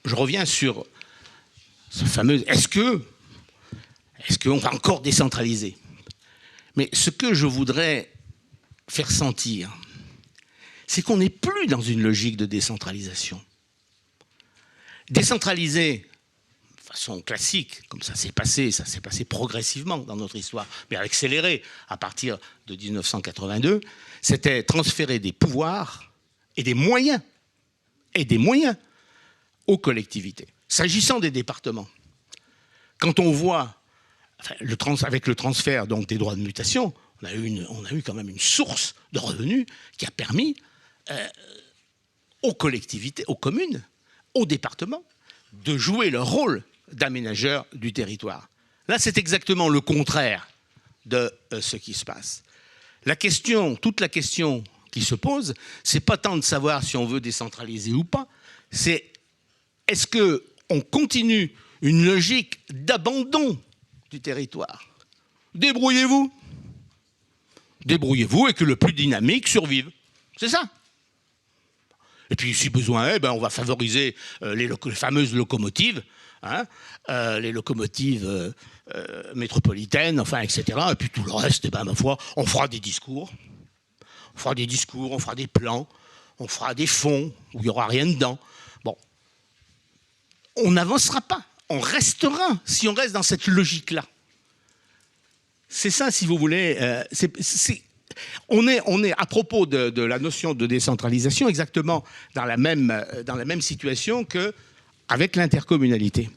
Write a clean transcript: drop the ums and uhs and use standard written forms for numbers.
je reviens sur ce fameux est-ce qu'on va encore décentraliser? Mais ce que je voudrais faire sentir, c'est qu'on n'est plus dans une logique de décentralisation. Décentraliser de façon classique, comme ça s'est passé progressivement dans notre histoire, mais accéléré à partir de 1982, c'était transférer des pouvoirs et des moyens aux collectivités. S'agissant des départements, quand on voit, avec le transfert donc, des droits de mutation, on a eu quand même une source de revenus qui a permis aux collectivités, aux communes, aux départements, de jouer leur rôle d'aménageurs du territoire. Là, c'est exactement le contraire de ce qui se passe. Toute la question qui se pose, c'est pas tant de savoir si on veut décentraliser ou pas, c'est est-ce qu'on continue une logique d'abandon du territoire? Débrouillez-vous. Débrouillez-vous et que le plus dynamique survive. C'est ça. Et puis, si besoin est, on va favoriser les fameuses locomotives, hein, les locomotives métropolitaines, enfin, etc. Et puis tout le reste, ma foi, on fera des discours. On fera des discours, on fera des plans, on fera des fonds où il n'y aura rien dedans. Bon. On n'avancera pas. On restera si on reste dans cette logique-là. C'est ça, si vous voulez. On est à propos de la notion de décentralisation exactement dans la même situation qu'avec l'intercommunalité.